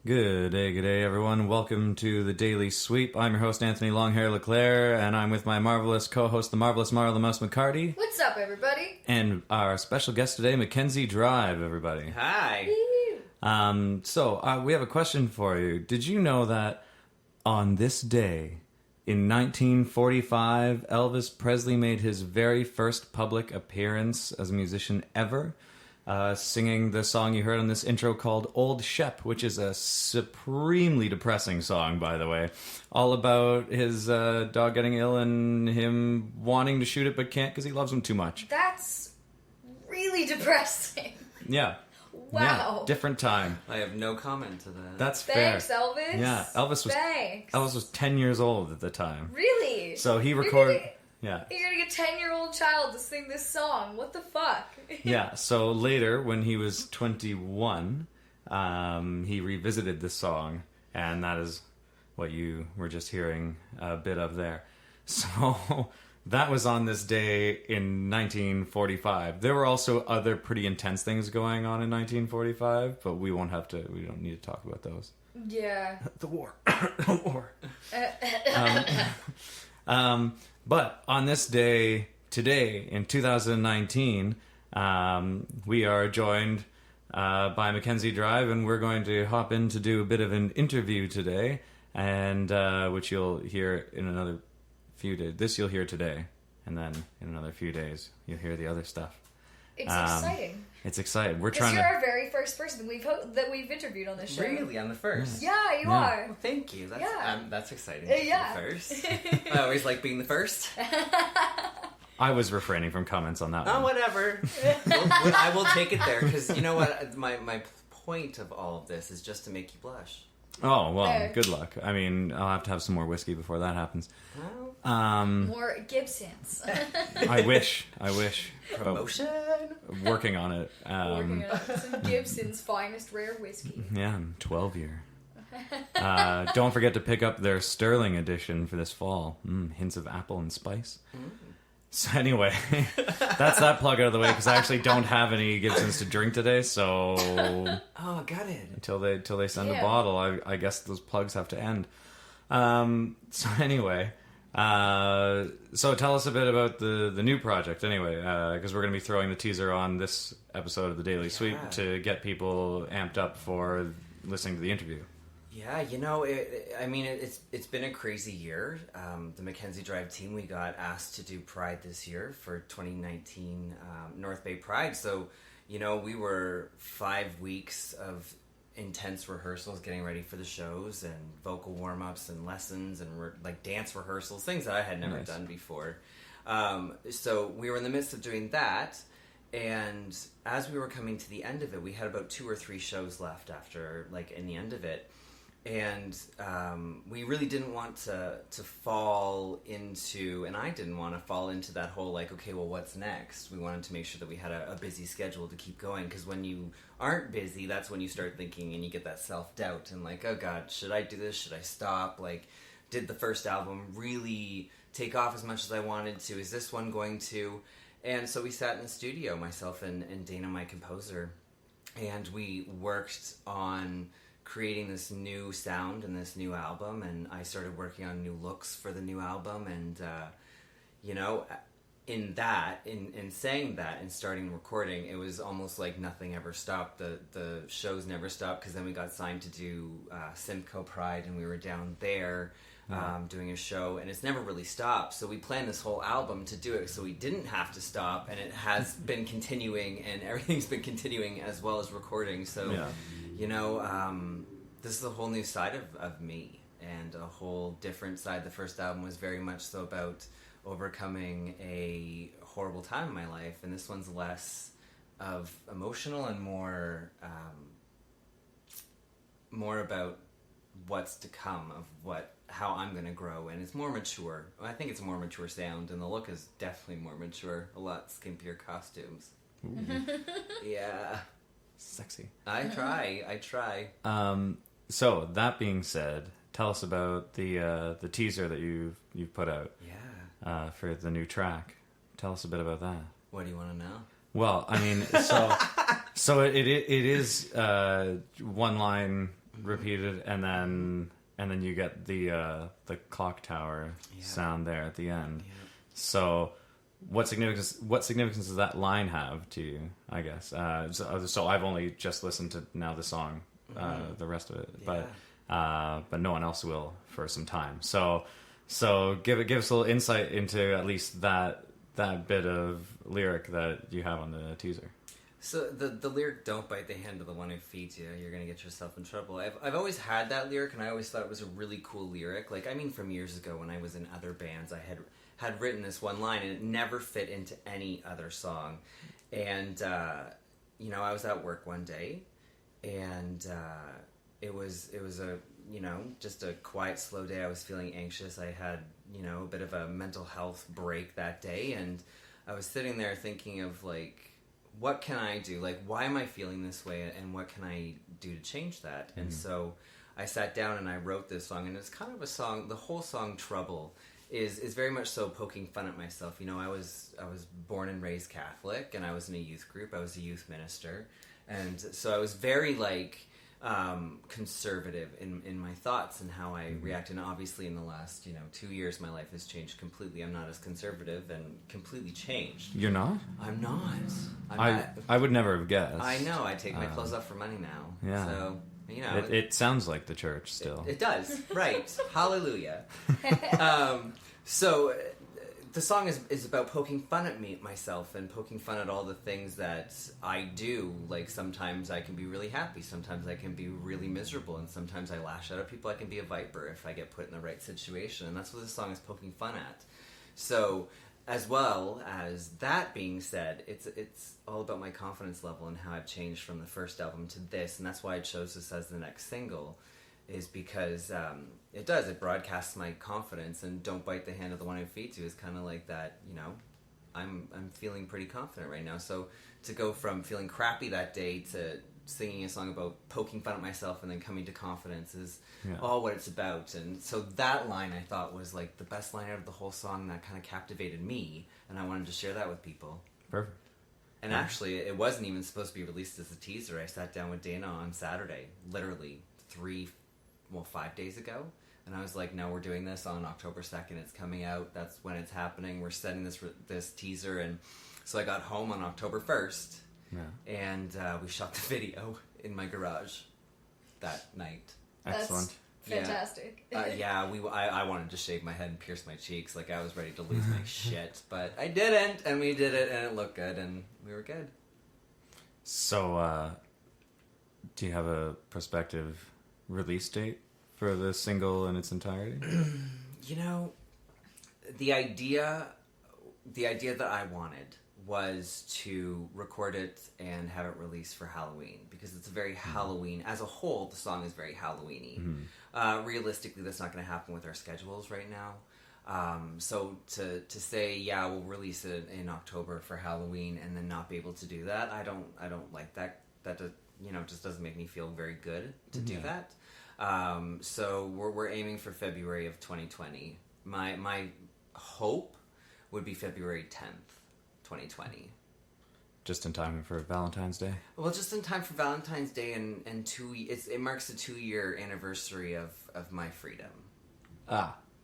Good day, everyone. Welcome to the Daily Sweep. I'm your host, Anthony Longhair Leclair, and I'm with my marvelous co-host, the marvelous Marla the Mouse McHardy. What's up, everybody? And our special guest today, Mackenzie Drive, everybody. Hi. So, we have a question for you. Did you know that on this day, in 1945, Elvis Presley made his very first public appearance as a musician ever? Singing the song you heard on this intro called Old Shep, which is a supremely depressing song, by the way. All about his dog getting ill and him wanting to shoot it but can't because he loves him too much. That's really depressing. Yeah. Wow. Yeah, different time. I have no comment to that. That's Thanks, fair. Elvis. Yeah, Thanks. Elvis was 10 years old at the time. Really? So he recorded... You're gonna get a 10-year-old child to sing this song. What the fuck? Yeah, so later, when he was 21, he revisited the song, and that is what you were just hearing a bit of there. So that was on this day in 1945. There were also other pretty intense things going on in 1945, but we don't need to talk about those. Yeah. The war. The war. But on this day, today, in 2019, we are joined by Mackenzie Drive, and we're going to hop in to do a bit of an interview today, and which you'll hear in another few days. This you'll hear today, and then in another few days, you'll hear the other stuff. It's exciting. It's exciting. We're Because trying you're to... our very first person that we've interviewed on this show. Really? I'm the first? Yeah, you are. Well, thank you. That's exciting. Yeah. The first. I always like being the first. I was refraining from comments on that one. Oh, whatever. I will take it there, because you know what? My point of all of this is just to make you blush. Oh, well, Fair. good luck. I mean, I'll have to have some more whiskey before that happens. Well, More Gibsons. I wish. promotion. Working on it. Working on some Gibson's finest rare whiskey. Yeah, 12-year. Don't forget to pick up their Sterling edition for this fall. Hints of apple and spice. So anyway, that's that plug out of the way, because I actually don't have any Gibsons to drink today, so... Oh, got it. Until they send Yeah. a bottle, I guess those plugs have to end. So anyway... so tell us a bit about the new project anyway, because we're going to be throwing the teaser on this episode of the Daily Sweep to get people amped up for listening to the interview. Yeah, you know, it's been a crazy year. The Mackenzie Drive team, we got asked to do Pride this year for 2019 North Bay Pride. So, you know, we were 5 weeks of intense rehearsals, getting ready for the shows, and vocal warm-ups and lessons and like dance rehearsals, things that I had never done before. So we were in the midst of doing that, and as we were coming to the end of it, we had about 2 or 3 shows left after, like, in the end of it. And we really didn't want to fall into, and I didn't want to fall into that whole, like, okay, well, what's next? We wanted to make sure that we had a busy schedule to keep going, because when you aren't busy, that's when you start thinking and you get that self-doubt and, like, oh, God, should I do this? Should I stop? Like, did the first album really take off as much as I wanted to? Is this one going to? And so we sat in the studio, myself and Dana, my composer, and we worked on creating this new sound and this new album, and I started working on new looks for the new album, and you know, in saying that and starting recording, it was almost like nothing ever stopped. The shows never stopped, because then we got signed to do Simcoe Pride, and we were down there doing a show, and it's never really stopped. So we planned this whole album to do it so we didn't have to stop, and it has been continuing, and everything's been continuing as well as recording. So you know, this is a whole new side of me, and a whole different side. The first album was very much so about overcoming a horrible time in my life, and this one's less of emotional and more about what's to come, of how I'm going to grow, and it's more mature. I think it's a more mature sound, and the look is definitely more mature. A lot skimpier costumes. Yeah. Sexy. I try. So that being said, tell us about the teaser that you've put out. Yeah. For the new track. Tell us a bit about that. What do you want to know? Well, I mean, so it is one line repeated, and then you get the clock tower sound there at the end. Yeah. So what significance does that line have to you, I guess? So I've only just listened to now the song, the rest of it, but no one else will for some time. So give us a little insight into at least that bit of lyric that you have on the teaser. So the lyric, "Don't bite the hand of the one who feeds you, you're gonna get yourself in trouble." I've always had that lyric, and I always thought it was a really cool lyric. Like, I mean, from years ago when I was in other bands, I had written this one line, and it never fit into any other song. And I was at work one day, and it was a just a quiet, slow day. I was feeling anxious. I had a bit of a mental health break that day, and I was sitting there thinking of, like, what can I do? Like, why am I feeling this way, and what can I do to change that? And so I sat down and I wrote this song, and it's kind of a song. The whole song, "Trouble," is very much so poking fun at myself. I was born and raised Catholic, and I was in a youth group. I was a youth minister, and so I was very, like, conservative in my thoughts and how I react. And obviously in the last 2 years, my life has changed completely. I'm not as conservative and completely changed. You're not? I'm not. I would never have guessed. I know. I take my clothes off for money now. Yeah. So it sounds like the church still. It does. Right. Hallelujah. So the song is about poking fun at myself, and poking fun at all the things that I do. Like, sometimes I can be really happy, sometimes I can be really miserable, and sometimes I lash out at people. I can be a viper if I get put in the right situation, and that's what this song is poking fun at. So, as well as that being said, it's all about my confidence level and how I've changed from the first album to this, and that's why I chose this as the next single, is because it broadcasts my confidence. And "Don't bite the hand of the one who feeds you" is kind of like that. I'm feeling pretty confident right now. So to go from feeling crappy that day to singing a song about poking fun at myself and then coming to confidence is all what it's about. And so that line, I thought, was like the best line out of the whole song, that kind of captivated me, and I wanted to share that with people. Perfect. And actually, it wasn't even supposed to be released as a teaser. I sat down with Dana on Saturday, literally 5 days ago, and I was like, "No, we're doing this on October 2nd. It's coming out. That's when it's happening. We're setting this teaser." And so I got home on October 1st, and we shot the video in my garage that night. Excellent. That's fantastic. I wanted to shave my head and pierce my cheeks. Like, I was ready to lose my shit, but I didn't, and we did it, and it looked good, and we were good. So, do you have a prospective release date for the single in its entirety? The idea that I wanted was to record it and have it released for Halloween, because it's a very Halloween, as a whole, the song is very Halloween-y. Realistically, that's not going to happen with our schedules right now. So to say, we'll release it in October for Halloween and then not be able to do that, I don't like that. That just doesn't make me feel very good to do that. So we're aiming for February of 2020. My hope would be February 10th, 2020. Just in time for Valentine's Day? Well, just in time for Valentine's Day, and it marks the 2-year anniversary of my freedom.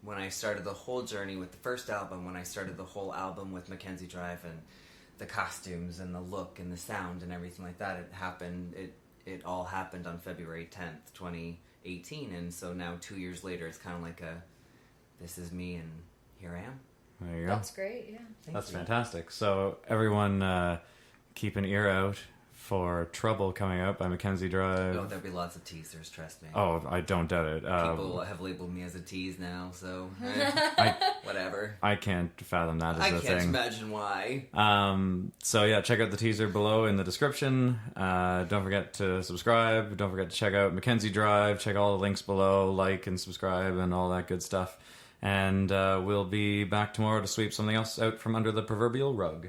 When I started the whole journey with the first album, when I started the whole album with Mackenzie Drive, and the costumes and the look and the sound and everything like that, it all happened on February 10th, 2018. And so now 2 years later, it's kind of like this is me, and here I am. There you go. That's great, yeah. That's fantastic. So everyone keep an ear out for Trouble coming out by Mackenzie Drive. Oh, there'll be lots of teasers, trust me. Oh, I don't doubt it. People have labeled me as a tease now, so whatever. I can't fathom that as a thing. I can't imagine why. So yeah, check out the teaser below in the description. Don't forget to subscribe. Don't forget to check out Mackenzie Drive. Check all the links below. Like and subscribe and all that good stuff. And we'll be back tomorrow to sweep something else out from under the proverbial rug.